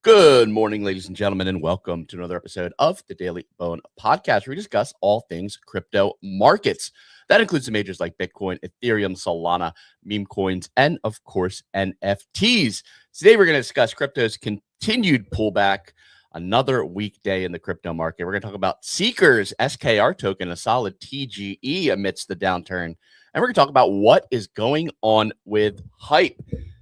Good morning, ladies and gentlemen, and welcome to another episode of the Daily Bone Podcast, where we discuss all things crypto markets. That includes the majors like Bitcoin, Ethereum, Solana, Memecoins, and of course, NFTs. Today, we're going to discuss crypto's continued pullback, another weekday in the crypto market. We're going to talk about Seeker's SKR token, a solid TGE amidst the downturn. And we're going to talk about what is going on with Hype.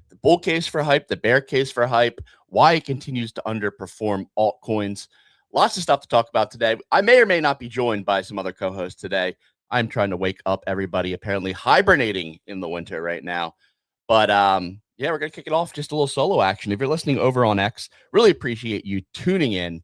The bull case for Hype, the bear case for Hype, why it continues to underperform altcoins. Lots of stuff to talk about today. I may or may not be joined by some other co-hosts today. I'm trying to wake up everybody, apparently hibernating in the winter right now. But yeah, we're going to kick it off. Just a little solo action. If you're listening over on X, really appreciate you tuning in.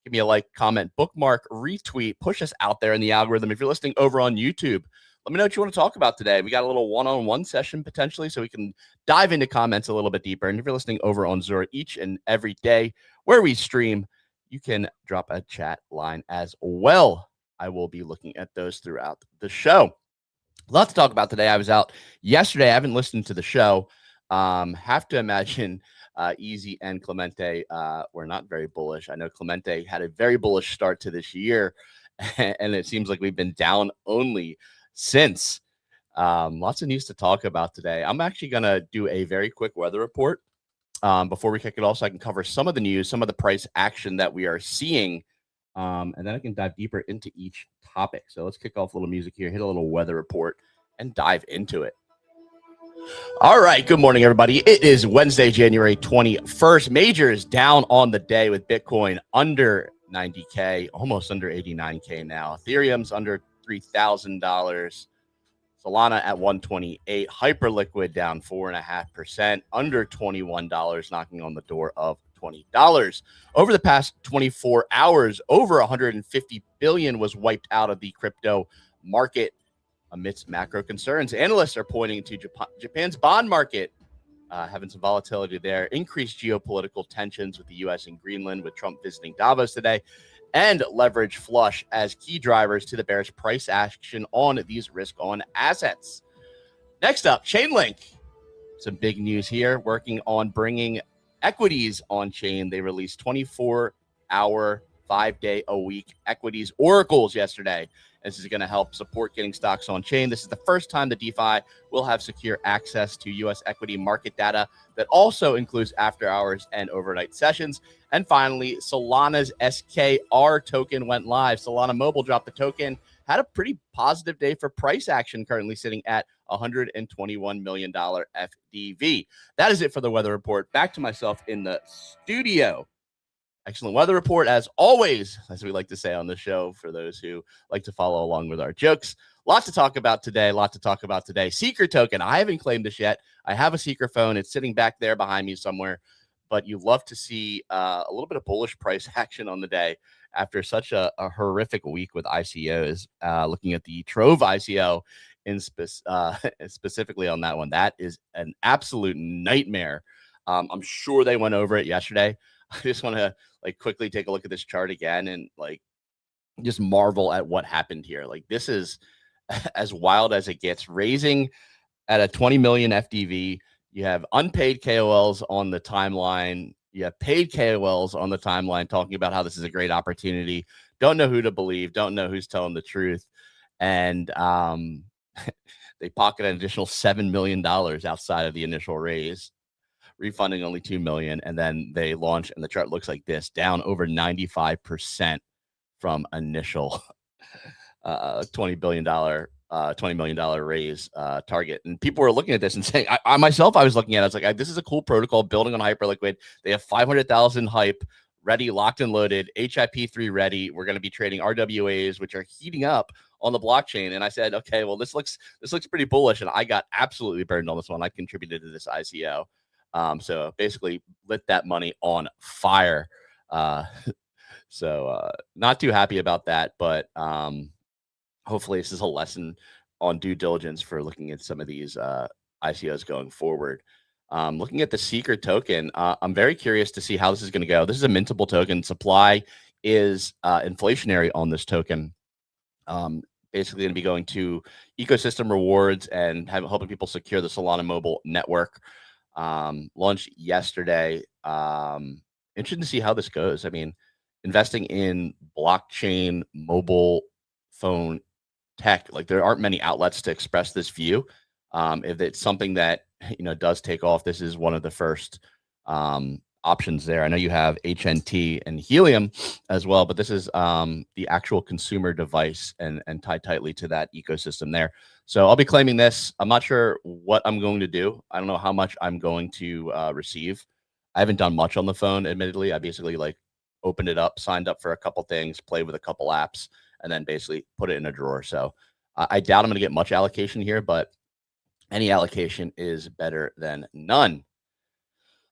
Give me a like, comment, bookmark, retweet, push us out there in the algorithm. If you're listening over on YouTube, let me know what you want to talk about today. We got a little one-on-one session potentially, so we can dive into comments a little bit deeper. And if you're listening over on Zora each and every day where we stream, you can drop a chat line as well. I will be looking at those throughout the show. A lot to talk about today. I was out yesterday. I haven't listened to the show. Have to imagine Easy and Clemente were not very bullish. I know Clemente had a very bullish start to this year, and it seems like we've been down only since. Lots of news to talk about today. I'm actually going to do a very quick weather report before we kick it off, so I can cover some of the news, some of the price action that we are seeing, and then I can dive deeper into each topic. So let's kick off a little music here, hit a little weather report, and dive into it. All right, good morning, everybody. It is Wednesday, January 21st. Majors down on the day with Bitcoin under 90K, almost under 89K now. Ethereum's under $3,000. Solana at 128. Hyperliquid down 4.5%, under $21, knocking on the door of $20. Over the past 24 hours, over 150 billion was wiped out of the crypto market amidst macro concerns. Analysts are pointing to Japan's bond market having some volatility there, increased geopolitical tensions with the U.S. and Greenland, with Trump visiting Davos today, and leverage flush as key drivers to the bearish price action on these risk-on assets. Next up, Chainlink. Some big news here, working on bringing equities on chain. They released 24-hour, 5-day-a-week equities oracles yesterday. This is going to help support getting stocks on chain. This is the first time the DeFi will have secure access to U.S. equity market data that also includes after hours and overnight sessions. And finally, Solana's SKR token went live. Solana Mobile dropped the token, had a pretty positive day for price action, currently sitting at $121 million FDV. That is it for the weather report. Back to myself in the studio. Excellent weather report, as always, as we like to say on the show, for those who like to follow along with our jokes. Lot to talk about today. Seeker token. I haven't claimed this yet. I have a Seeker phone. It's sitting back there behind me somewhere. But you love to see a little bit of bullish price action on the day after such a horrific week with ICOs. Looking at the Trove ICO specifically on that one, that is an absolute nightmare. I'm sure they went over it yesterday. I just want to quickly take a look at this chart again and just marvel at what happened here. This is as wild as it gets. Raising at a 20 million FDV. You have unpaid KOLs on the timeline. You have paid KOLs on the timeline talking about how this is a great opportunity. Don't know who to believe. Don't know who's telling the truth. And they pocket an additional $7 million outside of the initial raise, refunding only $2 million, and then they launch, and the chart looks like this, down over 95% from initial $20 million raise target. And people were looking at this and saying, I myself, I was looking at it, I was like, this is a cool protocol building on Hyperliquid. They have 500,000 Hype ready, locked and loaded, HIP3 ready. We're going to be trading RWAs, which are heating up on the blockchain. And I said, okay, well, this looks pretty bullish. And I got absolutely burned on this one. I contributed to this ICO. So basically lit that money on fire. So not too happy about that, but hopefully this is a lesson on due diligence for looking at some of these ICOs going forward. Looking at the Seeker token, I'm very curious to see how this is going to go. This is a mintable token. Supply is inflationary on this token. Basically going to be going to ecosystem rewards and helping people secure the Solana mobile network. Launched yesterday. interested to see how this goes. I mean, investing in blockchain mobile phone tech, like there aren't many outlets to express this view. If it's something that does take off, this is one of the first options there. I know you have HNT and Helium as well, but this is the actual consumer device and tied tightly to that ecosystem there. So I'll be claiming this. I'm not sure what I'm going to do. I don't know how much I'm going to receive. I haven't done much on the phone, admittedly. I basically like opened it up, signed up for a couple things, played with a couple apps, and then basically put it in a drawer. So I doubt I'm going to get much allocation here, but any allocation is better than none.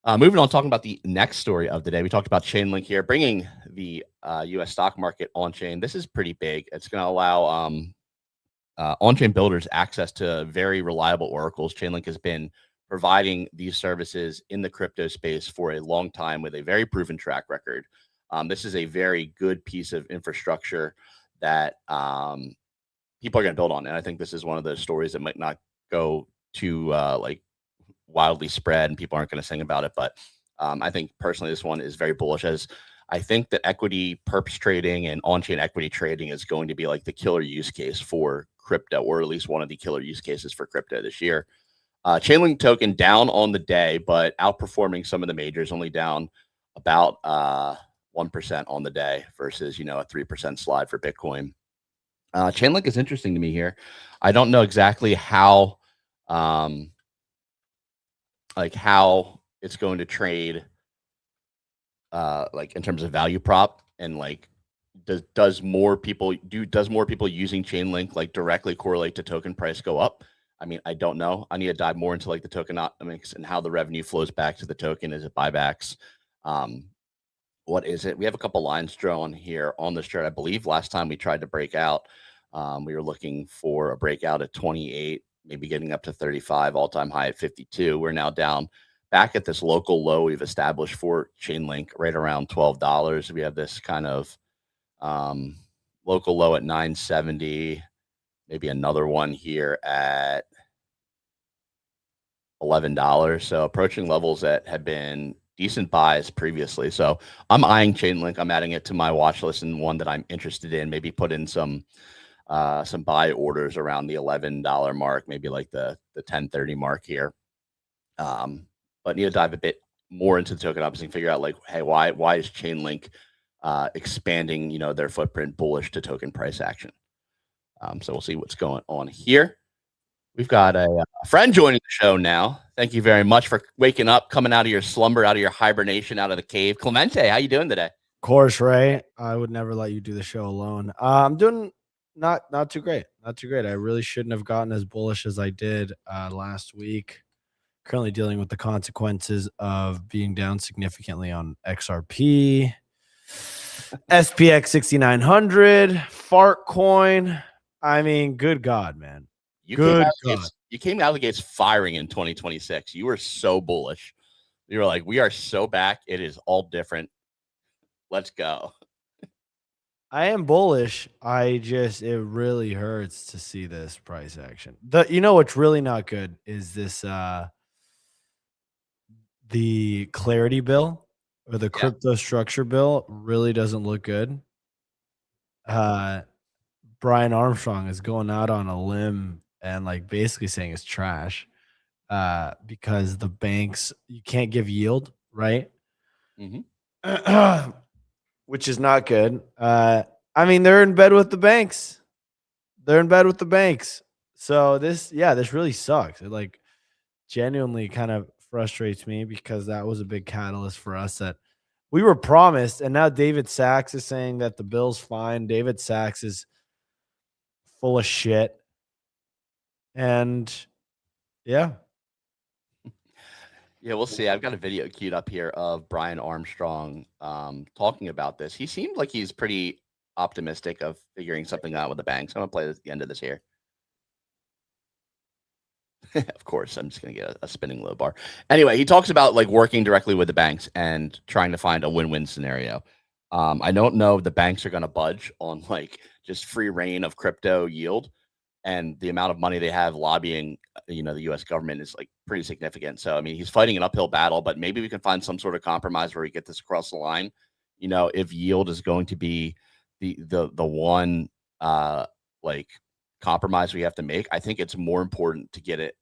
Moving on, talking about the next story of the day. We talked about Chainlink here, bringing the U.S. stock market on-chain. This is pretty big. It's going to allow on-chain builders access to very reliable oracles. Chainlink has been providing these services in the crypto space for a long time with a very proven track record. This is a very good piece of infrastructure that people are going to build on. And I think this is one of those stories that might not go too like wildly spread and people aren't going to sing about it. But I think personally, this one is very bullish, as I think that equity perps trading and on-chain equity trading is going to be like the killer use case for crypto, or at least one of the killer use cases for crypto this year. Chainlink token down on the day, but outperforming some of the majors, only down about 1% on the day versus, a 3% slide for Bitcoin. Chainlink is interesting to me here. I don't know exactly how it's going to trade like in terms of value prop, and like does more people using Chainlink like directly correlate to token price go up? I mean, I don't know. I need to dive more into like the tokenomics and how the revenue flows back to the token. Is it buybacks? What is it? We have a couple lines drawn here on this chart. I believe last time we tried to break out, we were looking for a breakout at 28, maybe getting up to 35, all-time high at 52. We're now down back at this local low we've established for Chainlink, right around $12. We have this kind of local low at 970, maybe another one here at $11. So approaching levels that had been decent buys previously. So I'm eyeing Chainlink. I'm adding it to my watch list, and one that I'm interested in. Maybe put in some buy orders around the $11 mark, maybe like the 1030 mark here. But need to dive a bit more into the tokenomics and figure out like, hey, why is Chainlink expanding, their footprint bullish to token price action? So we'll see what's going on here. We've got a friend joining the show now. Thank you very much for waking up, coming out of your slumber, out of your hibernation, out of the cave. Clemente, how you doing today? Of course, Ray. I would never let you do the show alone. I'm doing not too great. Not too great. I really shouldn't have gotten as bullish as I did last week. Currently dealing with the consequences of being down significantly on XRP, SPX 6900, Fart Coin. I mean, good God, man. You came out of the gates firing in 2026. You were so bullish. You were like, we are so back. It is all different. Let's go. I am bullish. It really hurts to see this price action. What's really not good is this the clarity bill, or the crypto structure bill, really doesn't look good. Brian Armstrong is going out on a limb and like basically saying it's trash because the banks, you can't give yield, right? Mm-hmm. Which is not good. I mean, they're in bed with the banks. So this really sucks. It like genuinely kind of frustrates me, because that was a big catalyst for us that we were promised. And now David Sachs is saying that the bill's fine. David Sachs is full of shit. And yeah, we'll see. I've got a video queued up here of Brian Armstrong talking about this. He seemed like he's pretty optimistic of figuring something out with the banks. I'm gonna play the end of this here. Of course, I'm just gonna get a spinning low bar. Anyway, he talks about like working directly with the banks and trying to find a win-win scenario. I don't know if the banks are gonna budge on like just free reign of crypto yield. and the amount of money they have lobbying, the U.S. government is like pretty significant. So I mean, he's fighting an uphill battle, but maybe we can find some sort of compromise where we get this across the line. If yield is going to be the one like compromise we have to make, I think it's more important to get it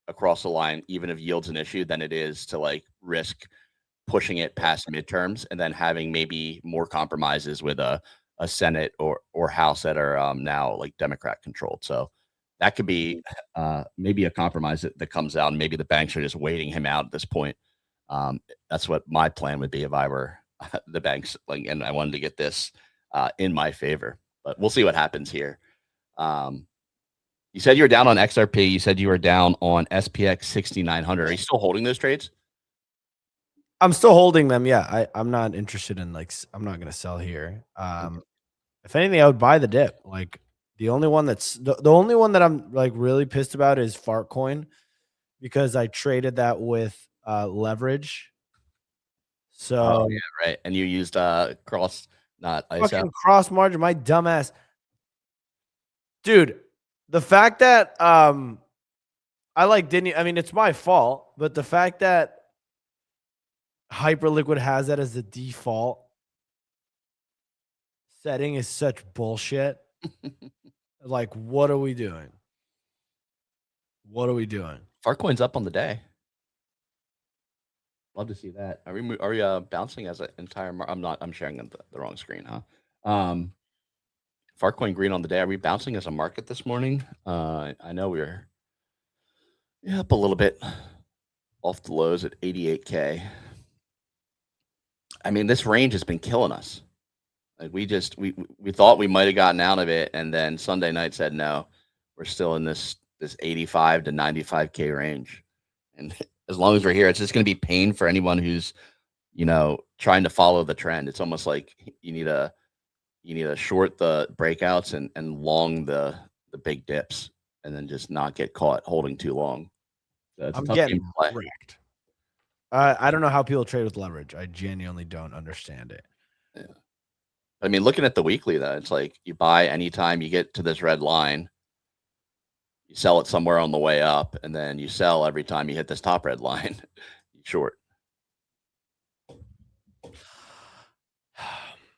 across the line, even if yield's an issue, than it is to like risk pushing it past midterms and then having maybe more compromises with a Senate or House that are now like Democrat controlled. So that could be maybe a compromise that comes out, and maybe the banks are just waiting him out at this point. That's what my plan would be if I were the banks, like, and I wanted to get this in my favor. But we'll see what happens here. You said you were down on XRP. You said you were down on SPX 6900. Are you still holding those trades? I'm still holding them. Yeah, I'm not interested in I'm not going to sell here. If anything, I would buy the dip. Like the only one the only one that I'm like really pissed about is Fartcoin, because I traded that with leverage. So yeah, right. And you used cross, not fucking cross margin. My dumbass, dude. The fact that I like didn't. I mean, it's my fault, but the fact that Hyperliquid has that as the default setting is such bullshit. Like, what are we doing? What are we doing? Fartcoin's up on the day. Love to see that. Are we bouncing as an entire? I'm sharing the wrong screen, huh? Fartcoin green on the day. Are we bouncing as a market this morning? I know we're up a little bit off the lows at 88K. I mean, this range has been killing us. Like we thought we might have gotten out of it, and then Sunday night said no. We're still in this 85 to 95K range, and as long as we're here, it's just going to be pain for anyone who's trying to follow the trend. It's almost like you need to short the breakouts and long the big dips, and then just not get caught holding too long. So it's I'm getting wrecked. I don't know how people trade with leverage. I genuinely don't understand it. Yeah. I mean, looking at the weekly, though, it's like you buy anytime you get to this red line, you sell it somewhere on the way up, and then you sell every time you hit this top red line. You short.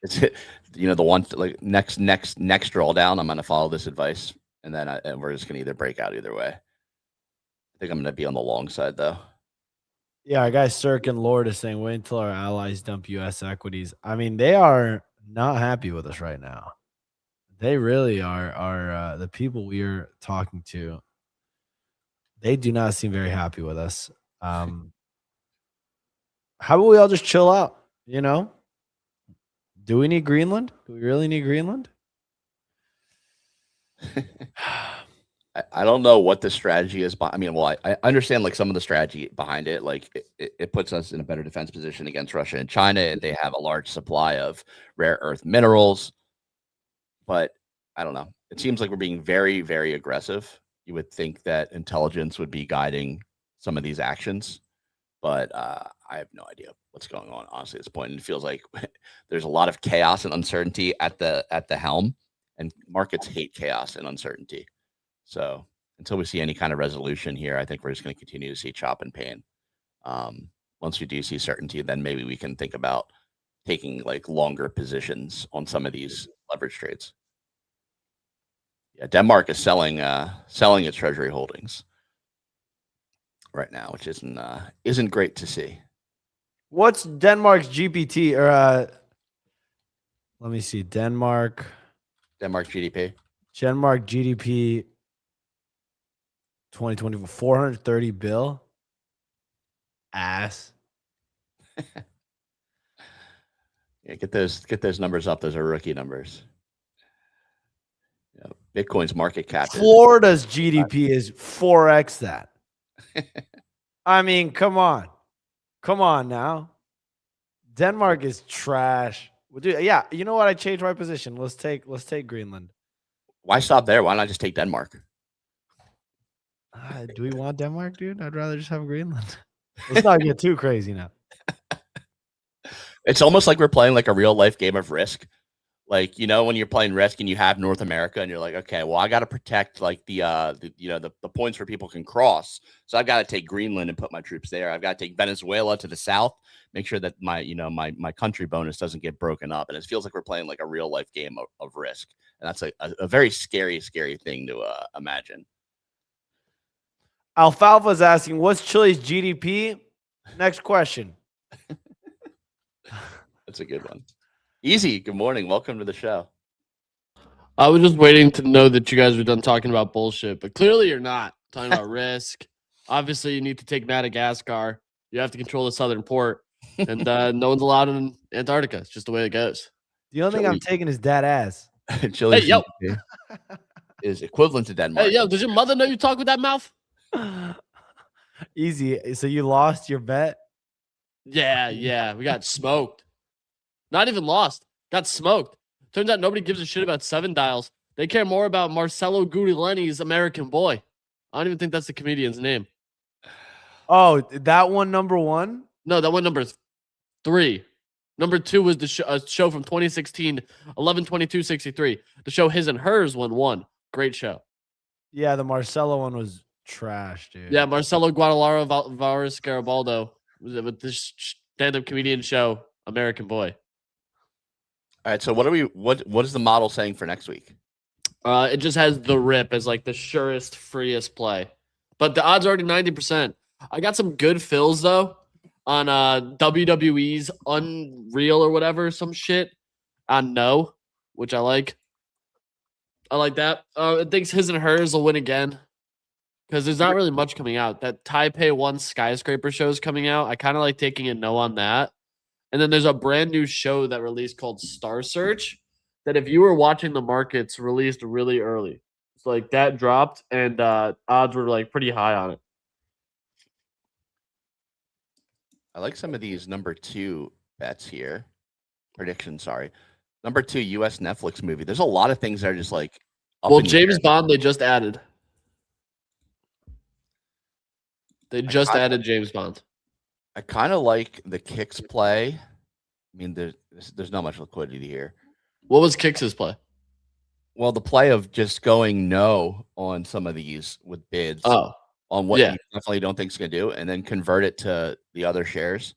It's the one like next drawdown. I'm going to follow this advice, and then we're just going to either break out either way. I think I'm going to be on the long side, though. Yeah, our guy Cirque and Lord is saying, wait until our allies dump U.S. equities. I mean, they are not happy with us right now. They really are the people we are talking to. They do not seem very happy with us. How about we all just chill out? Do we need Greenland? Do we really need Greenland? I don't know what the strategy is. I mean, well, I understand like some of the strategy behind it. Like it puts us in a better defense position against Russia and China, and they have a large supply of rare earth minerals. But I don't know. It seems like we're being very, very aggressive. You would think that intelligence would be guiding some of these actions, but I have no idea what's going on, honestly, at this point. And it feels like there's a lot of chaos and uncertainty at the helm, and markets hate chaos and uncertainty. So until we see any kind of resolution here, I think we're just going to continue to see chop and pain. Once we do see certainty, then maybe we can think about taking like longer positions on some of these leverage trades. Yeah, Denmark is selling its treasury holdings right now, which isn't great to see. What's Denmark's GPT or let me see, Denmark GDP. Denmark GDP 2024 430 bill. Ass. Yeah, get those numbers up. Those are rookie numbers. Yeah, Bitcoin's market cap. Florida's GDP is 4x that. I mean, come on now. Denmark is trash. Well, dude, yeah, you know what? I changed my position. Let's take Greenland. Why stop there? Why not just take Denmark? Do we want Denmark, dude? I'd rather just have Greenland. Let's not get too crazy now. It's almost like we're playing like a real life game of Risk, Like, when you're playing Risk and you have North America and you're like, okay, well, I got to protect like the points where people can cross. So I've got to take Greenland and put my troops there. I've got to take Venezuela to the south, make sure that my country bonus doesn't get broken up. And it feels like we're playing like a real life game of Risk. And that's a very scary thing to imagine. Alfalfa is asking, what's Chile's GDP? Next question. That's a good one. Easy. Good morning. Welcome to the show. I was just waiting to know that you guys were done talking about bullshit, but clearly you're not talking about risk. Obviously, you need to take Madagascar. You have to control the southern port, and no one's allowed in Antarctica. It's just the way it goes. The only thing I'm taking is dead ass. Chile's hey, yo. is equivalent to Denmark. Hey, yo, does your mother know you talk with that mouth? Easy. So you lost your bet? Yeah. We got smoked. Not even lost. Got smoked. Turns out nobody gives a shit about 7 Dials. They care more about Marcelo Gurileni's American Boy. I don't even think that's the comedian's name. Oh, that one number 1? No, that one number 3. Number 2 was the show from 2016, 11/22/63. The show His and Hers won. Great show. Yeah, the Marcelo one was trash, dude. Yeah, Marcelo Guadalara Vares Garibaldo with this stand-up comedian show, American Boy. All right, so what is the model saying for next week? It just has the rip as like the surest, freest play. But the odds are already 90%. I got some good fills though on WWE's Unreal or whatever, some shit on No, which I like. I like that. It thinks His and Hers will win again because there's not really much coming out. That Taipei 1 skyscraper show is coming out. I kind of like taking a no on that. And then there's a brand new show that released called Star Search that if you were watching the markets released really early. It's like that dropped and odds were like pretty high on it. I like some of these number 2 bets here. Predictions, sorry. Number 2, US Netflix movie. There's a lot of things that are just like well, James Bond they just added. They just added James Bond. I kind of like the Kicks play. I mean, there's not much liquidity here. What was Kicks' play? Well, the play of just going no on some of these with bids on what you definitely don't think is going to do, and then convert it to the other shares.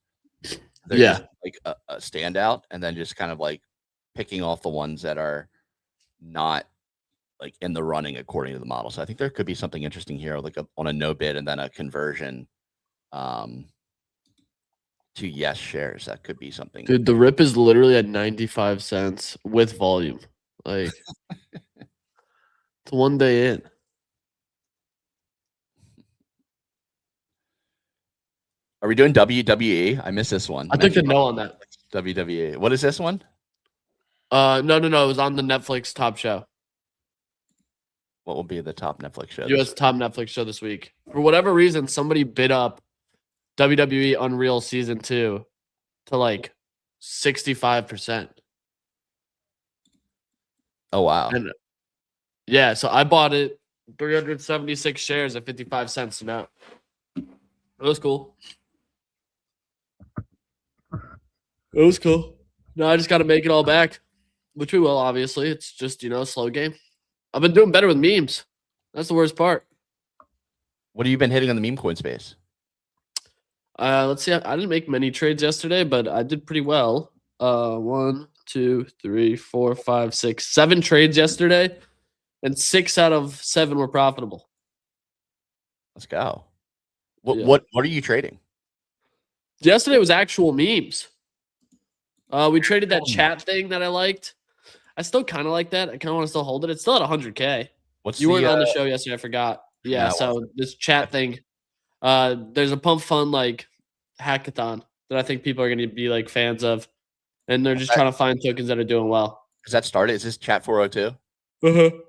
They're just like a standout, and then just kind of like picking off the ones that are not like in the running according to the model. So I think there could be something interesting here, like on a no bid and then a conversion. To yes shares. That could be something. Dude, the rip is literally at 95 cents with volume. Like it's 1 day in. Are we doing WWE? I missed this one. I took the no on that. WWE. What is this one? No. It was on the Netflix top show. What will be the top Netflix show? US top Netflix show this week. For whatever reason, somebody bid up WWE Unreal Season 2 to like 65%. Oh, wow. And yeah, so I bought it 376 shares at 55 cents now. It was cool. It was cool. No, I just got to make it all back, which we will, obviously. It's just, a slow game. I've been doing better with memes. That's the worst part. What have you been hitting on the meme coin space? Let's see. I didn't make many trades yesterday, but I did pretty well. 1, 2, 3, 4, 5, 6, 7 trades yesterday, and 6 out of 7 were profitable. Let's go. What are you trading? Yesterday was actual memes. We traded that chat thing that I liked. I still kind of like that. I kind of want to still hold it. It's still at 100K. You weren't on the show yesterday. I forgot. Yeah. So this chat thing. There's a pump fund like hackathon that I think people are going to be like fans of, and they're just trying to find tokens that are doing well. Has that started? Is this Chat 402?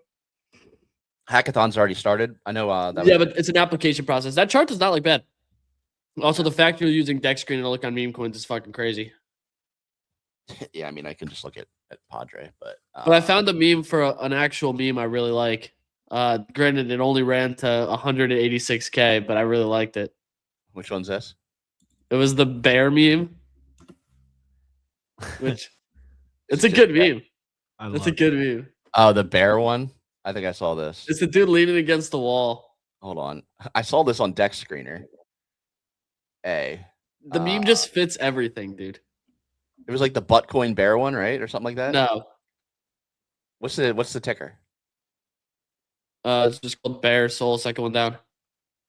Hackathon's already started. I know. But it's an application process. That chart does not look bad. Also, the fact you're using deck screen to look on meme coins is fucking crazy. Yeah, I mean, I can just look at Padre, but I found a meme for an actual meme I really like. Granted, it only ran to 186K, but I really liked it. Which one's this? It was the bear meme. Which it's a good meme. That's a good meme. Oh, the bear one. I think I saw this. It's the dude leaning against the wall. Hold on. I saw this on Deck Screener. The meme just fits everything, dude. It was like the Buttcoin bear one, right? Or something like that? No. What's the ticker? It's just called Bear Soul, second one down.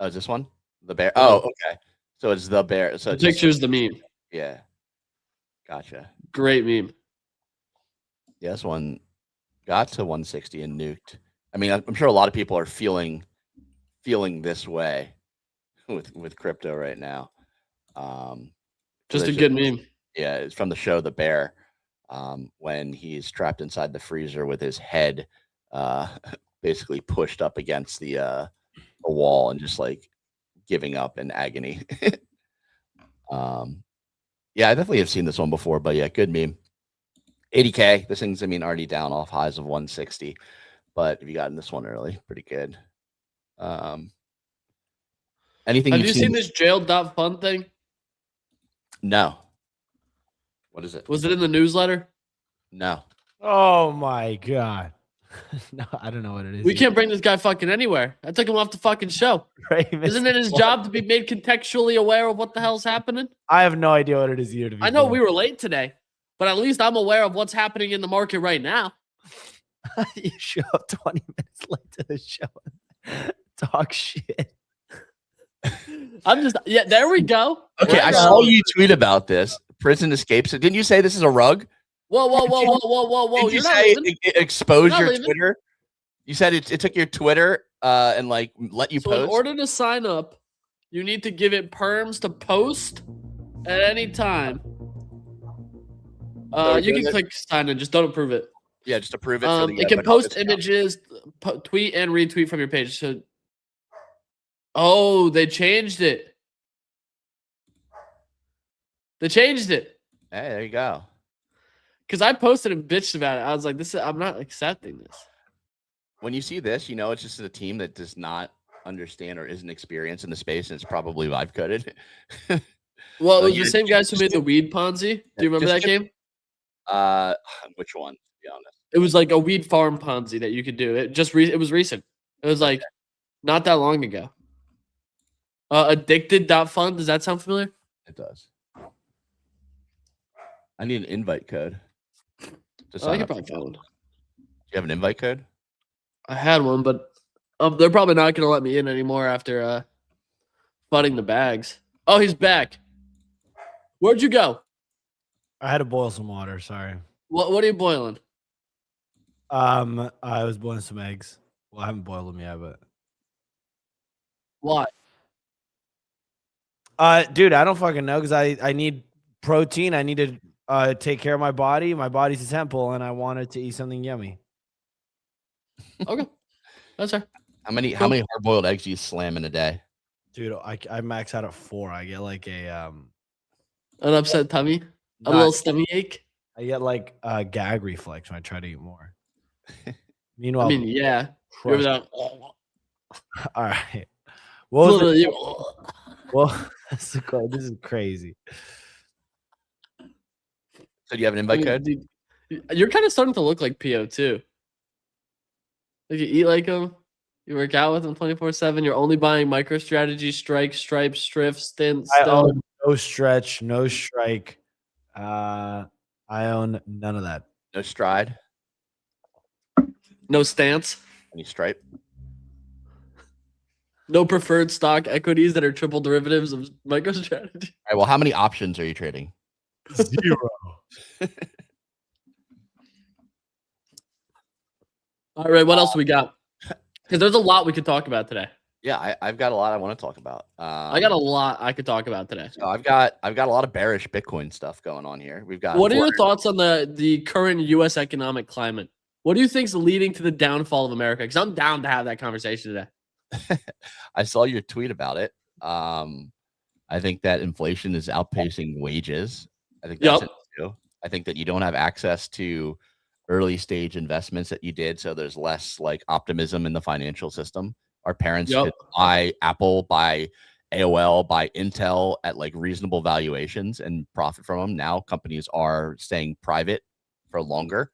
Oh, is this one? The bear. Oh, okay. So it's the bear. So the picture's the meme. Yeah. Gotcha. Great meme. Yeah, this one got to 160 and nuked. I mean, I'm sure a lot of people are feeling this way with crypto right now. Just a good meme. Yeah, it's from the show The Bear, when he's trapped inside the freezer with his head basically pushed up against the wall and just like giving up in agony. Yeah, I definitely have seen this one before, but yeah, good meme. 80K. This thing's, I mean, already down off highs of 160, but if you got in this one early, pretty good. Anything have you seen this jailed.fund thing? No. What is it? Was it in the newsletter? No. Oh my god. No, I don't know what it is. We can't bring this guy fucking anywhere. I took him off the fucking show. Isn't it his job to be made contextually aware of what the hell's happening? I have no idea what it is either. I know we were late today, but at least I'm aware of what's happening in the market right now. You show up 20 minutes late to the show. Talk shit. Yeah, there we go. Okay, I saw you tweet about this. Prison escapes. Didn't you say this is a rug? Whoa. Did you say expose your Twitter? You said it took your Twitter and like let you post? In order to sign up, you need to give it perms to post at any time. You can click sign in, just don't approve it. Yeah, just approve it. It can post images, tweet and retweet from your page. So, oh, they changed it. Hey, there you go. Because I posted and bitched about it. I was like, I'm not accepting this. When you see this, you know it's just a team that does not understand or isn't experienced in the space, and it's probably vibe coded. Well, it was the same guys who made the weed Ponzi. Do you remember that game? Which one? To be honest, it was like a weed farm Ponzi that you could do. It was recent. It was like not that long ago. Addicted.fund. Does that sound familiar? It does. I need an invite code. I could probably find one. Do you have an invite code? I had one, but they're probably not going to let me in anymore after flooding the bags. Oh, he's back. Where'd you go? I had to boil some water. Sorry. What are you boiling? I was boiling some eggs. Well, I haven't boiled them yet, but why? Dude, I don't fucking know because I need protein. I need to take care of my body. My body's a temple, and I wanted to eat something yummy. Okay, that's fair. How many hard-boiled eggs do you slam in a day? Dude, I max out at 4. I get like an upset tummy, a little stomach ache. I get like a gag reflex when I try to eat more. Meanwhile, I mean, yeah. All right. Well, this is crazy. So do you have an invite code? Dude, you're kind of starting to look like PO too. Like you eat like him, you work out with him 24/7. You're only buying MicroStrategy, Strike, Stripe, Striff, Stint. I own no Stretch, no Strike. I own none of that. No Stride. No Stance. Any Stripe. No preferred stock equities that are triple derivatives of MicroStrategy. All right. Well, how many options are you trading? 0. All right, what else we got? Because there's a lot we could talk about today. Yeah, I've got a lot I want to talk about. I got a lot I could talk about today. So I've got a lot of bearish Bitcoin stuff going on here. We've got. What are your thoughts on the current U.S. economic climate? What do you think is leading to the downfall of America? Because I'm down to have that conversation today. I saw your tweet about it. I think that inflation is outpacing wages. I think that's it too. I think that you don't have access to early stage investments that you did, so there's less like optimism in the financial system. Our parents could buy Apple, buy AOL, buy Intel at like reasonable valuations and profit from them. Now companies are staying private for longer,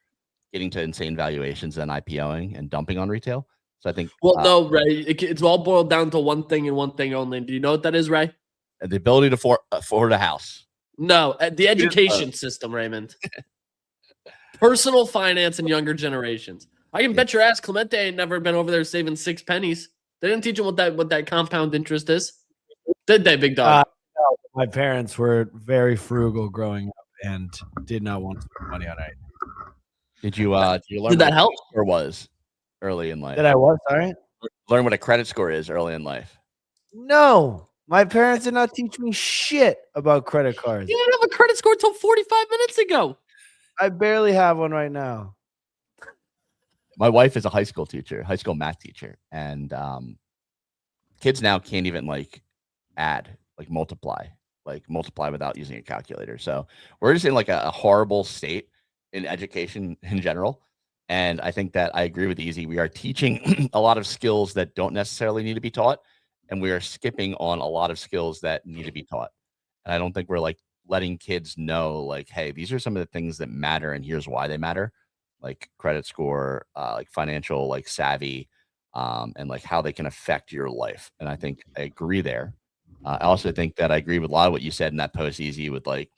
getting to insane valuations and IPOing and dumping on retail. So I think no, Ray, it's all boiled down to one thing and one thing only. Do you know what that is, Ray? the ability to afford a house. No, the education system, Raymond. Personal finance and younger generations. I can bet your ass Clemente ain't never been over there saving 6 pennies. They didn't teach him what that compound interest is. Did they, big dog? No, my parents were very frugal growing up and did not want to spend money on it. Did you learn Did that help? Or was early in life? Did I what? Sorry? Learn what a credit score is early in life. No, my parents did not teach me shit about credit cards. You didn't have a credit score till 45 minutes ago. I barely have one right now. My wife is a high school math teacher, and kids now can't even multiply without using a calculator. So we're just in like a horrible state in education in general. And I think that I agree with Easy. We are teaching a lot of skills that don't necessarily need to be taught, and we are skipping on a lot of skills that need to be taught. And I don't think we're like letting kids know, like, hey, these are some of the things that matter, and here's why they matter, like credit score, like financial, like savvy, and like how they can affect your life. And I think I agree there. I also think that I agree with a lot of what you said in that post, Easy, with like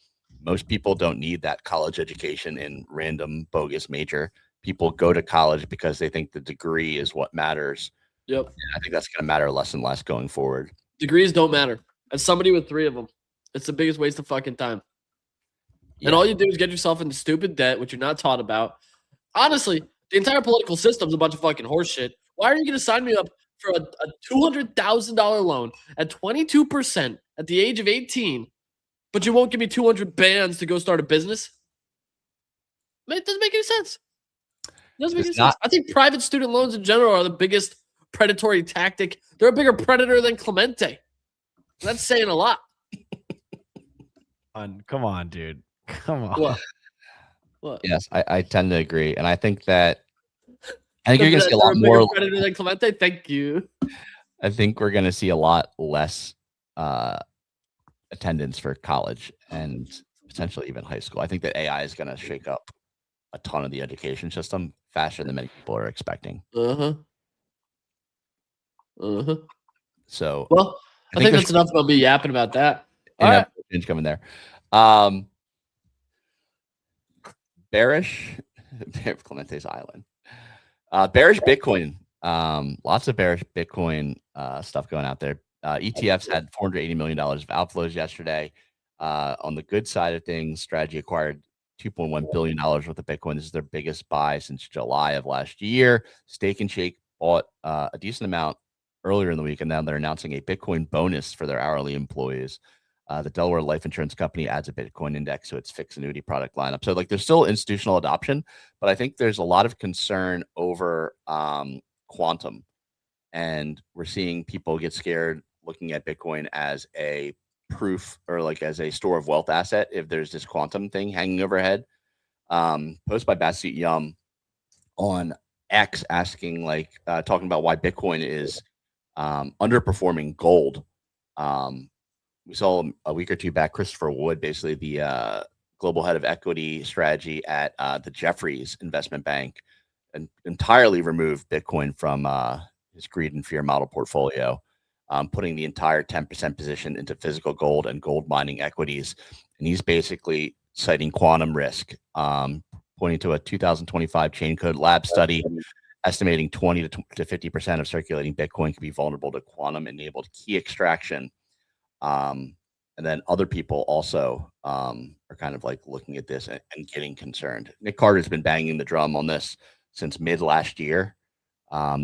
most people don't need that college education in random bogus major. People go to college because they think the degree is what matters. Yep. And I think that's going to matter less and less going forward. Degrees don't matter. As somebody with 3 of them, it's the biggest waste of fucking time. Yeah. And all you do is get yourself into stupid debt, which you're not taught about. Honestly, the entire political system's a bunch of fucking horseshit. Why are you going to sign me up for a $200,000 loan at 22% at the age of 18, but you won't give me 200 bands to go start a business? It doesn't make any sense. It doesn't make any sense. I think private student loans in general are the biggest predatory tactic. They're a bigger predator than Clemente. That's saying a lot. Come on, dude. Come on. What? Yes, I tend to agree. And I think you're going to see a lot more predator than Clemente. Thank you. I think we're going to see a lot less attendance for college and potentially even high school. I think that AI is going to shake up a ton of the education system faster than many people are expecting. So, well, I think that's enough about me yapping about that. All right. Change coming there. Bearish Clemente's Island. Bearish Bitcoin. Lots of bearish Bitcoin stuff going out there. ETFs had $480 million of outflows yesterday. On the good side of things, Strategy acquired $2.1 billion worth of Bitcoin. This is their biggest buy since July of last year. Stake and Shake bought a decent amount earlier in the week, and now they're announcing a Bitcoin bonus for their hourly employees. The Delaware Life Insurance Company adds a Bitcoin index to its fixed annuity product lineup. So, like, there's still institutional adoption, but I think there's a lot of concern over quantum, and we're seeing people get scared looking at Bitcoin as a proof or like as a store of wealth asset if there's this quantum thing hanging overhead. Post by Basit Yum on X asking, like, talking about why Bitcoin is underperforming gold. We saw a week or two back Christopher Wood, basically the global head of equity strategy at the Jefferies investment bank, and entirely removed Bitcoin from his greed and fear model portfolio, putting the entire 10% position into physical gold and gold mining equities. And he's basically citing quantum risk, pointing to a 2025 Chain Code Lab study estimating 20 to 50% of circulating Bitcoin could be vulnerable to quantum-enabled key extraction. And then other people also are kind of like looking at this and getting concerned. Nick Carter's been banging the drum on this since mid last year.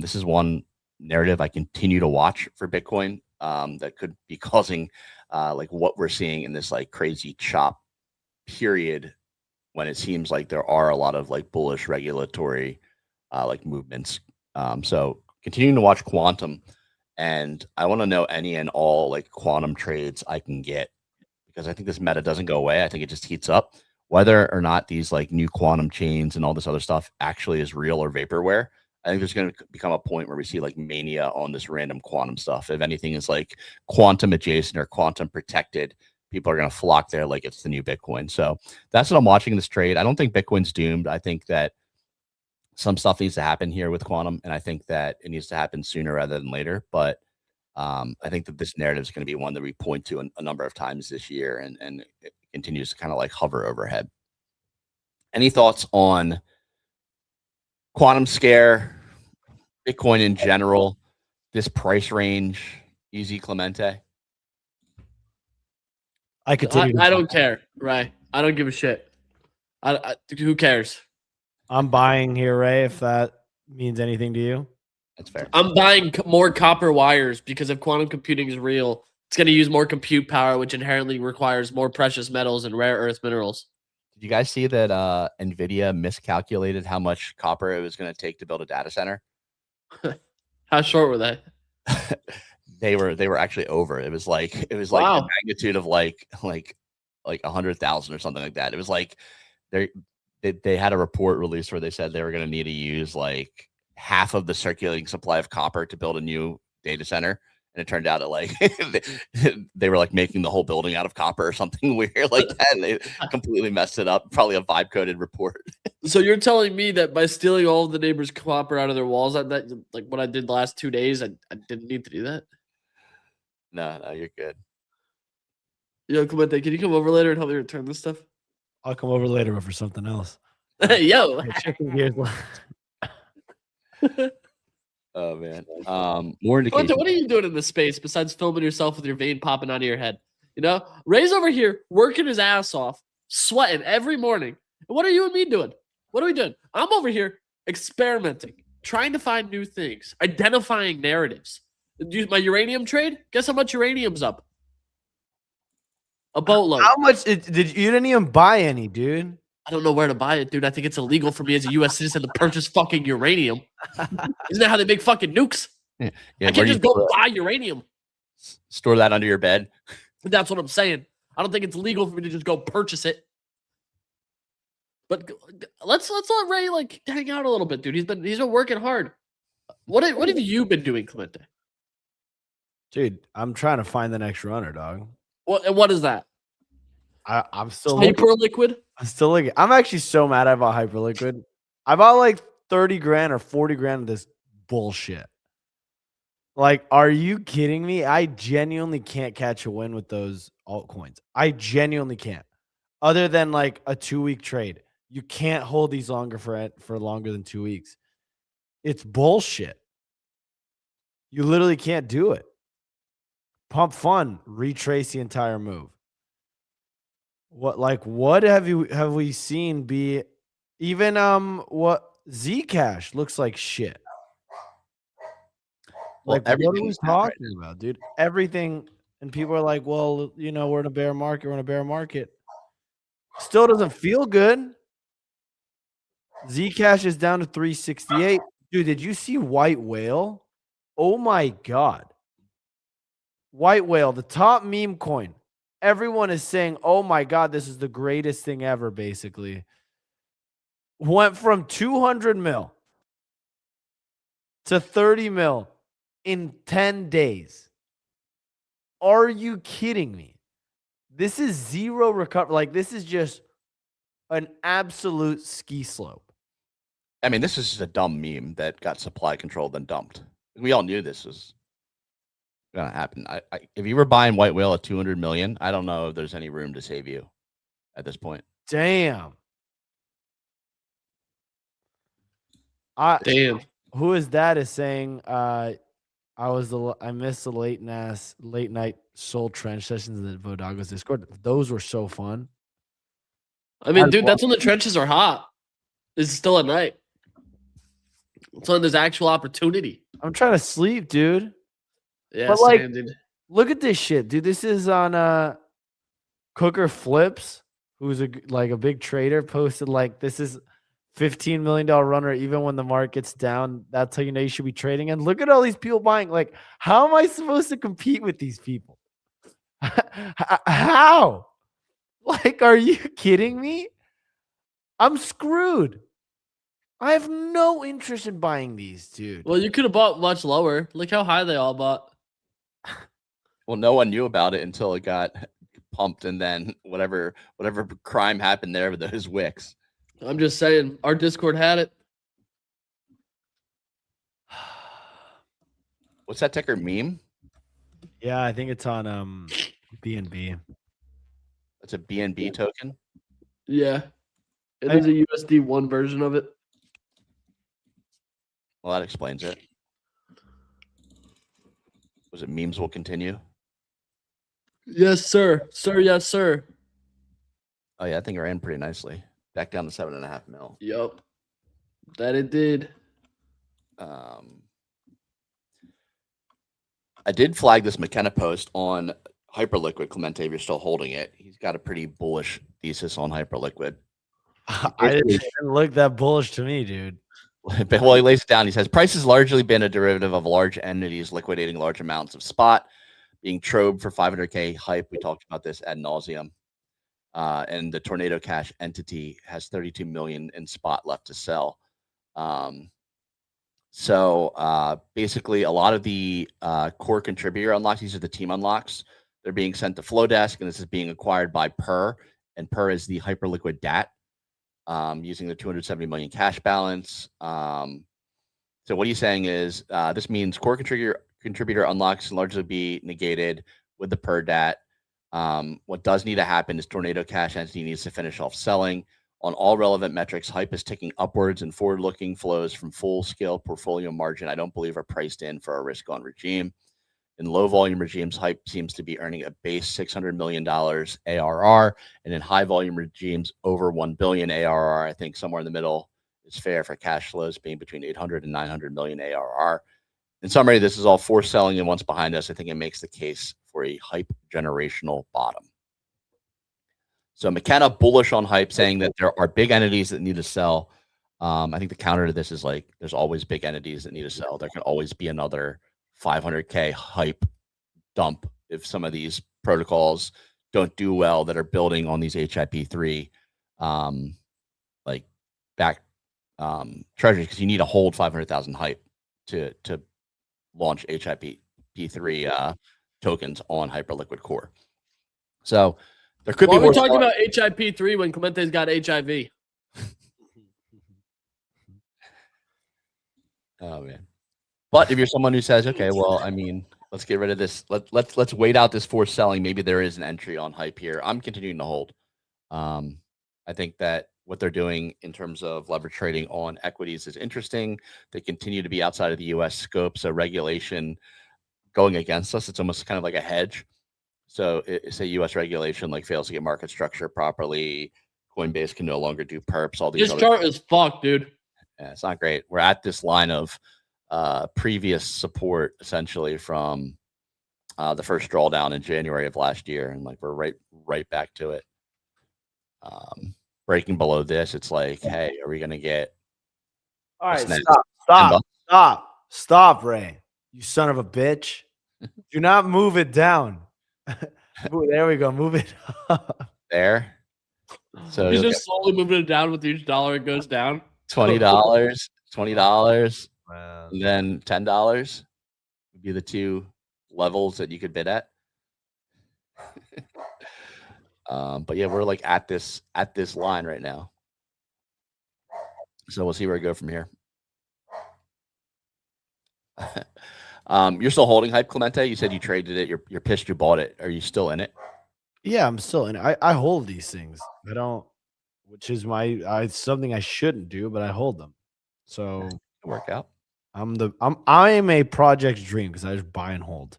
This is one narrative I continue to watch for Bitcoin that could be causing like what we're seeing in this like crazy chop period, when it seems like there are a lot of like bullish regulatory like movements. So continuing to watch quantum. And I want to know any and all like quantum trades I can get, because I think this meta doesn't go away. I think it just heats up. Whether or not these like new quantum chains and all this other stuff actually is real or vaporware, I think there's going to become a point where we see like mania on this random quantum stuff. If anything is like quantum adjacent or quantum protected, people are going to flock there like it's the new Bitcoin. So that's what I'm watching in this trade. I don't think Bitcoin's doomed. I think that some stuff needs to happen here with quantum, and I think that it needs to happen sooner rather than later. But I think that this narrative is going to be one that we point to a number of times this year, and it continues to kind of like hover overhead. Any thoughts on quantum scare, Bitcoin in general, this price range, easy Clemente? I continue. I don't care, right? I don't give a shit. Who cares? I'm buying here, Ray, if that means anything to you. That's fair. I'm buying more copper wires because if quantum computing is real, it's going to use more compute power, which inherently requires more precious metals and rare earth minerals. Did you guys see that NVIDIA miscalculated how much copper it was going to take to build a data center? How short were they? They were actually over. It was like Wow. the magnitude of like 100,000 or something like that. It was like they had a report released where they said they were going to need to use like half of the circulating supply of copper to build a new data center. And it turned out that like they were like making the whole building out of copper or something weird like that. And they completely messed it up. Probably a vibe coded report. So you're telling me that by stealing all of the neighbors' copper out of their walls, that like what I did the last 2 days, I didn't need to do that? No, you're good. Yo, Clemente, can you come over later and help me return this stuff? I'll come over later for something else. Yo. Chicken gears. Oh man. More indication. What are you doing in this space besides filming yourself with your vein popping out of your head? You know, Ray's over here working his ass off, sweating every morning. And what are you and me doing? What are we doing? I'm over here experimenting, trying to find new things, identifying narratives. My uranium trade? Guess how much uranium's up? A boatload. How much you didn't even buy any, dude? I don't know where to buy it, dude. I think it's illegal for me as a U.S. citizen to purchase fucking uranium. Isn't that how they make fucking nukes? Yeah, I can't just go buy uranium. Store that under your bed. That's what I'm saying. I don't think it's legal for me to just go purchase it. But let's let Ray like hang out a little bit, dude. He's been working hard. What have you been doing, Clemente? Dude, I'm trying to find the next runner, dog. What is that? I'm still Hyperliquid. I'm still looking. I'm actually so mad I bought Hyperliquid. I bought like 30 grand or 40 grand of this bullshit. Like, are you kidding me? I genuinely can't catch a win with those altcoins. I genuinely can't. Other than like a 2-week trade. You can't hold these longer for longer than 2 weeks. It's bullshit. You literally can't do it. Pump fun, retrace the entire move. What have we seen be even what Zcash looks like shit. Well, Like, what are we talking about, dude? Everything, and people are like, well, you know, we're in a bear market. Still doesn't feel good. Zcash is down to 368. Dude, did you see White Whale? Oh my God. White Whale, the top meme coin. Everyone is saying, oh my God, this is the greatest thing ever, basically. Went from 200 mil to 30 mil in 10 days. Are you kidding me? This is zero recovery. Like, this is just an absolute ski slope. I mean, this is just a dumb meme that got supply controlled and dumped. We all knew this was gonna happen. If you were buying White Whale at 200 million, I don't know if there's any room to save you at this point. Damn. Damn. Who is that is saying I missed the late night soul trench sessions in the Vodagos Discord. Those were so fun. I mean, dude, that's when the trenches are hot. It's still at night. It's when there's actual opportunity. I'm trying to sleep, dude. Yeah, but like, dude. Look at this shit, dude. This is on Cooker Flips, who's a big trader, posted like this is $15 million runner even when the market's down. That's how you know you should be trading. And look at all these people buying. Like, how am I supposed to compete with these people? How? Like, are you kidding me? I'm screwed. I have no interest in buying these, dude. Well, you could have bought much lower. Look how high they all bought. Well, no one knew about it until it got pumped, and then whatever crime happened there with those wicks. I'm just saying, our Discord had it. What's that ticker? Meme? Yeah, I think it's on BNB. That's a BNB token. Yeah. It Hey. is a USD1 version of it. Well, that explains it. Was it memes will continue? Yes, sir. Sir, yes, sir. Oh yeah, I think it ran pretty nicely. Back down to 7.5 mil. Yup. That it did. I did flag this McKenna post on Hyperliquid. Clemente, if you're still holding it, he's got a pretty bullish thesis on Hyperliquid. I didn't look that bullish to me, dude. Well, he lays it down. He says price has largely been a derivative of large entities liquidating large amounts of spot, being Trove for 500K hype. We talked about this ad nauseum. And the Tornado Cash entity has 32 million in spot left to sell. So basically, a lot of the core contributor unlocks, these are the team unlocks, they're being sent to Flowdesk, and this is being acquired by Per. And Per is the Hyperliquid DAT, using the 270 million cash balance. So what he's saying is this means core contributor unlocks can largely be negated with the Per DAT. What does need to happen is Tornado Cash entity needs to finish off selling. On all relevant metrics, hype is ticking upwards, and forward-looking flows from full-scale portfolio margin I don't believe are priced in for a risk-on regime. In low-volume regimes, hype seems to be earning a base $600 million ARR, and in high-volume regimes, over $1 billion ARR. I think somewhere in the middle is fair for cash flows being between 800 and 900 million ARR. In summary, this is all forced selling, and once behind us, I think it makes the case for a hype generational bottom. So McKenna bullish on hype, saying that there are big entities that need to sell. I think the counter to this is like there's always big entities that need to sell. There can always be another 500K hype dump if some of these protocols don't do well that are building on these HIP3 like back treasuries, because you need to hold 500,000 hype to launch HIP3 tokens on Hyperliquid Core. So there could Why be are we more talking about HIP3 when Clemente's got HIV? Oh man. But if you're someone who says, okay, well, I mean, let's get rid of this. Let's wait out this forced selling. Maybe there is an entry on hype here. I'm continuing to hold. I think that what they're doing in terms of leverage trading on equities is interesting. They continue to be outside of the US scope. So regulation going against us, it's almost kind of like a hedge. So say US regulation like fails to get market structure properly. Coinbase can no longer do perps. All these This chart is fucked, dude. Yeah, it's not great. We're at this line of previous support essentially from the first drawdown in January of last year, and like we're right back to it. Breaking below this, it's like, hey, are we gonna get? All right, $10? stop, Ray. You son of a bitch. Do not move it down. There we go. Move it up. There. So He's just slowly moving it down with each dollar it goes down. $20, $20, Wow. and then $10 would be the two levels that you could bid at. But yeah, we're like at this line right now. So we'll see where we go from here. You're still holding hype, Clemente? You said you traded it. You're pissed you bought it. Are you still in it? Yeah, I'm still in it. I hold these things. I don't, which is something I shouldn't do, but I hold them. So Work out. I am a project dream because I just buy and hold,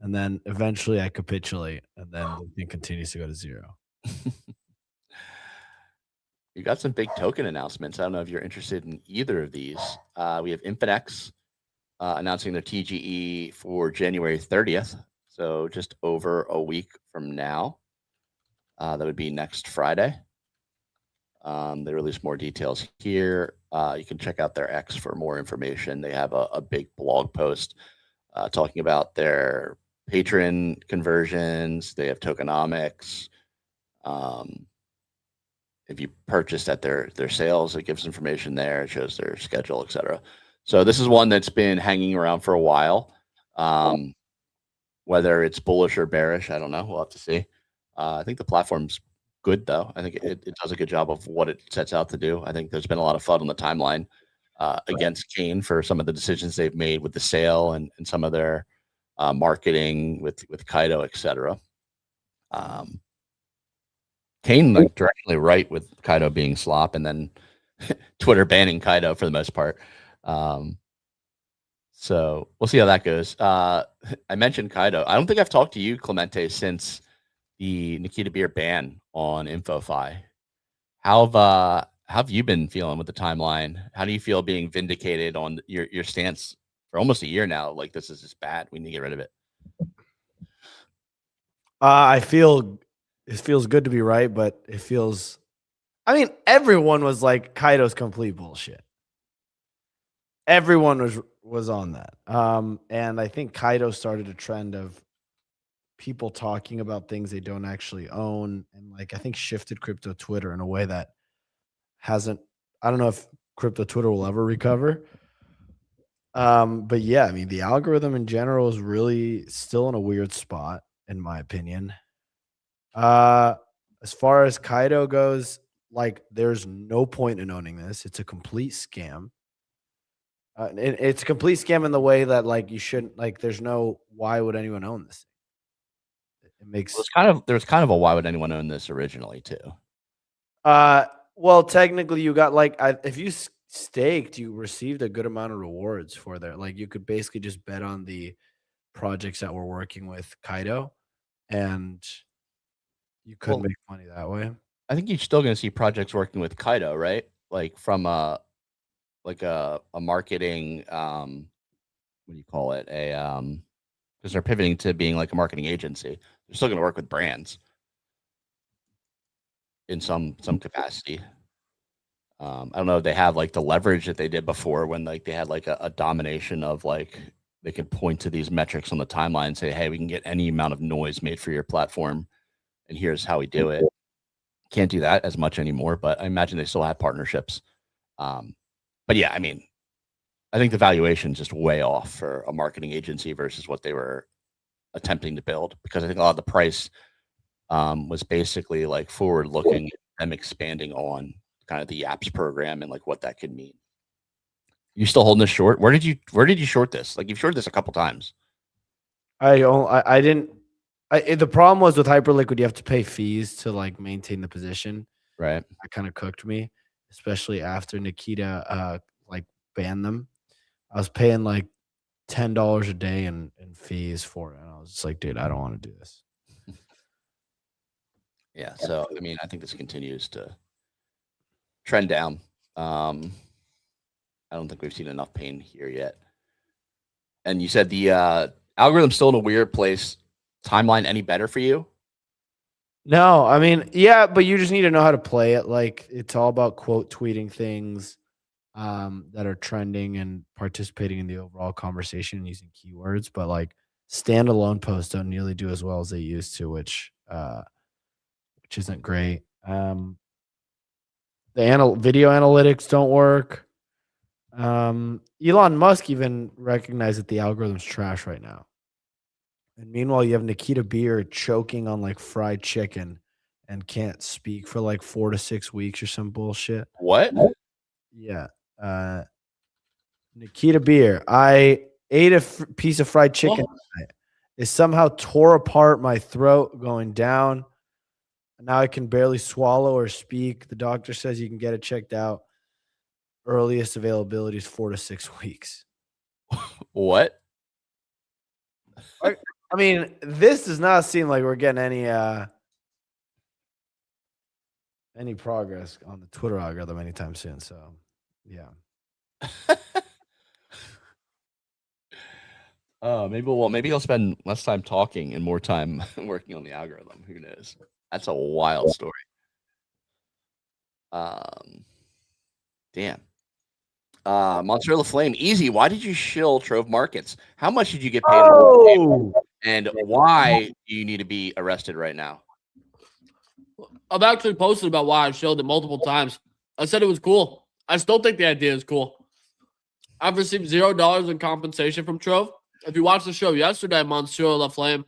and then eventually I capitulate, and then the thing continues to go to zero. You got some big token announcements. I don't know if you're interested in either of these. We have Infinex announcing their TGE for January 30th. So just over a week from now. That would be next Friday. They release more details here. You can check out their X for more information. They have a big blog post talking about their patron conversions. They have tokenomics. If you purchased at their sales, it gives information there. It shows their schedule, etc. So this is one that's been hanging around for a while. Whether it's bullish or bearish, I don't know. We'll have to see. I think the platform's good, though. I think it does a good job of what it sets out to do. I think there's been a lot of FUD on the timeline. against Kane for some of the decisions they've made with the sale and some of their marketing with KAITO, etc. Kane like directly right with KAITO being slop, and then Twitter banning KAITO for the most part. So we'll see how that goes. I mentioned KAITO. I don't think I've talked to you, Clemente, since the Nikita Beer ban on InfoFi. How have you been feeling with the timeline? How do you feel being vindicated on your stance for almost a year now? Like, this is just bad. We need to get rid of it. I feel it feels good to be right, but it feels. I mean, everyone was like KAITO's complete bullshit. Everyone was on that, and I think KAITO started a trend of people talking about things they don't actually own, and like I think shifted crypto Twitter in a way that hasn't. I don't know if crypto Twitter will ever recover. But yeah, I mean, the algorithm in general is really still in a weird spot, in my opinion. As far as KAITO goes, like there's no point in owning this. It's a complete scam. It's a complete scam in the way that like you shouldn't like. There's no why would anyone own this? It makes There's kind of a why would anyone own this originally too. well, technically you got like if you staked, you received a good amount of rewards for there. Like you could basically just bet on the projects that we're working with KAITO, and you could make money that way. I think you're still going to see projects working with KAITO, right? Like from a marketing what do you call it? Because they're pivoting to being like a marketing agency. They're still going to work with brands in some capacity. I don't know if they have like the leverage that they did before when like they had like a domination of like they could point to these metrics on the timeline and say, hey, we can get any amount of noise made for your platform, and here's how we do it. Can't do that as much anymore, but I imagine they still have partnerships. But yeah, I mean, I think the valuation is just way off for a marketing agency versus what they were attempting to build, because I think a lot of the price was basically like forward looking, them expanding on kind of the apps program and like what that could mean. You still holding this short? Where did you short this? Like you've shorted this a couple times. I didn't. The problem was with Hyperliquid, you have to pay fees to like maintain the position. Right. That kind of cooked me, especially after Nikita like banned them. I was paying like $10 a day in fees for it, and I was just like, dude, I don't want to do this. Yeah. So I mean, I think this continues to trend down. I don't think we've seen enough pain here yet. And you said the algorithm's still in a weird place. Timeline any better for you? No, I mean, yeah, but you just need to know how to play it. Like it's all about quote tweeting things that are trending and participating in the overall conversation and using keywords. But like standalone posts don't nearly do as well as they used to, which isn't great. The video analytics don't work. Elon Musk even recognized that the algorithm's trash right now. And meanwhile, you have Nikita Beer choking on like fried chicken and can't speak for like 4 to 6 weeks or some bullshit. What? Yeah. Nikita Beer. I ate a piece of fried chicken tonight. It somehow tore apart my throat going down. Now I can barely swallow or speak. The doctor says you can get it checked out. Earliest availability is 4 to 6 weeks. What? I mean, this does not seem like we're getting any progress on the Twitter algorithm anytime soon. So, yeah. Maybe he'll spend less time talking and more time working on the algorithm. Who knows? That's a wild story. Damn. Monsieur Laflame, easy. Why did you shill Trove Markets? How much did you get paid? And why do you need to be arrested right now? I've actually posted about why I showed it multiple times. I said it was cool. I still think the idea is cool. I've received $0 in compensation from Trove. If you watched the show yesterday, Monsieur Laflame,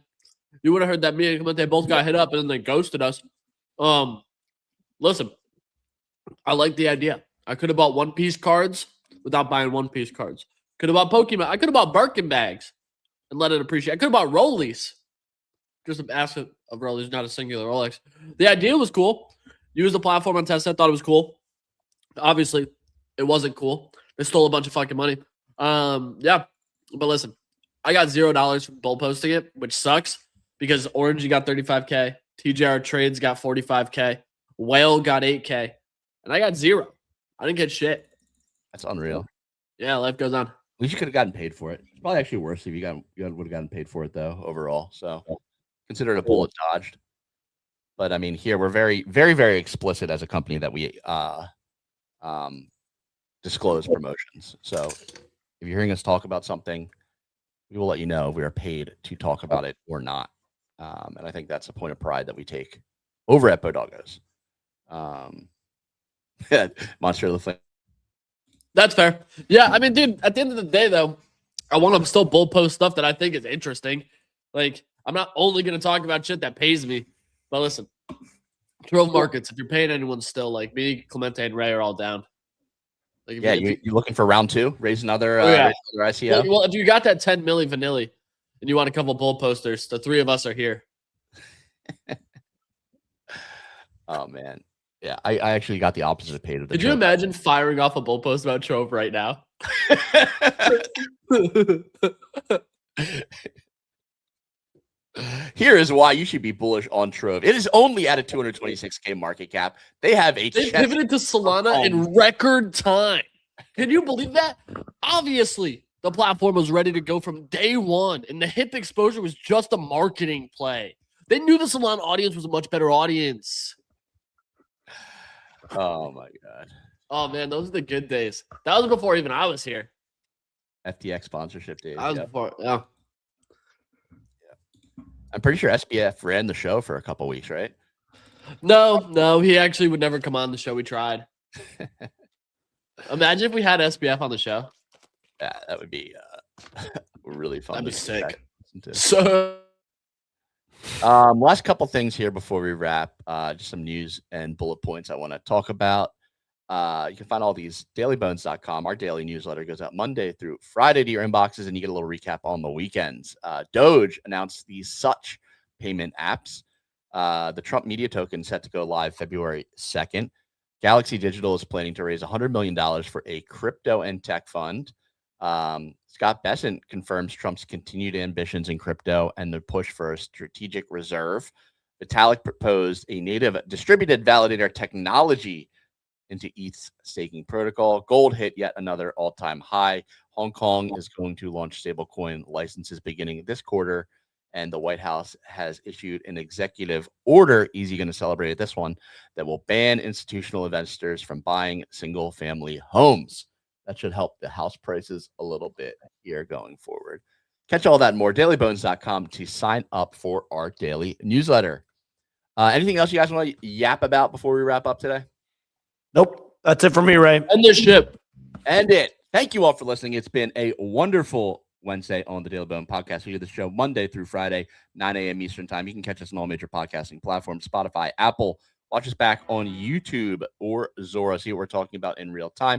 you would have heard that me and Clemente both got hit up and then they ghosted us. Listen, I like the idea. I could have bought One Piece cards without buying One Piece cards. Could have bought Pokemon. I could have bought Birkin bags and let it appreciate. I could have bought Rollies. Just an asset of Rollies, not a singular Rolex. The idea was cool. Use the platform on test. I thought it was cool. Obviously, it wasn't cool. They stole a bunch of fucking money. Yeah. But listen, I got $0 from bull posting it, which sucks because Orangey got 35K. TGR Trades got 45K. Whale got 8K. And I got 0. I didn't get shit. That's unreal. Yeah, life goes on. At least you could have gotten paid for it. It's probably actually worse if you would have gotten paid for it though, overall. So consider it a bullet dodged. But I mean, here we're very, very, very explicit as a company that we disclose promotions. So if you're hearing us talk about something, we will let you know if we are paid to talk about it or not. And I think that's a point of pride that we take over at Bodoggos. Monster of the Flame. That's fair. Yeah, I mean, dude, at the end of the day, though, I want to still bull post stuff that I think is interesting. Like, I'm not only going to talk about shit that pays me. But listen, Trove Markets, if you're paying anyone still, like me, Clemente, and Ray are all down. Like, Yeah, you're looking for round 2? Raise another, raise another ICO? Well, if you got that 10 milli vanilla and you want a couple bull posters, the 3 of us are here. Oh, man. Yeah, I actually got the opposite of paid. Could you imagine firing off a bull post about Trove right now? Here is why you should be bullish on Trove. It is only at a 226K market cap. They have a They pivoted to Solana in record time. Can you believe that? Obviously, the platform was ready to go from day one, and the HIP exposure was just a marketing play. They knew the Solana audience was a much better audience. Oh my god. Oh man, those are the good days. That was before even I was here. FTX sponsorship days. I was before, yeah. I'm pretty sure SBF ran the show for a couple weeks, right? No, he actually would never come on the show. We tried. Imagine if we had SBF on the show. Yeah, that would be really fun. That'd be sick. To. So, last couple things here before we wrap. Just some news and bullet points I want to talk about. You can find all these dailybones.com. Our daily newsletter goes out Monday through Friday to your inboxes, and you get a little recap on the weekends. Doge announced the Such payment apps. The Trump media token set to go live February 2nd. Galaxy Digital is planning to raise $100 million for a crypto and tech fund. Scott Bessent confirms Trump's continued ambitions in crypto and the push for a strategic reserve. Vitalik proposed a native distributed validator technology into ETH's staking protocol. Gold hit yet another all-time high. Hong Kong is going to launch stablecoin licenses beginning this quarter, and the White House has issued an executive order, easy going to celebrate this one, that will ban institutional investors from buying single-family homes. That should help the house prices a little bit here going forward. Catch all that and more, dailybones.com to sign up for our daily newsletter. Anything else you guys want to yap about before we wrap up today? Nope. That's it for me, Ray. end this ship. End it. Thank you all for listening. It's been a wonderful Wednesday on the Daily Bone Podcast. We do the show Monday through Friday, 9 a.m. Eastern Time. You can catch us on all major podcasting platforms, Spotify, Apple. Watch us back on YouTube or Zora. See what we're talking about in real time.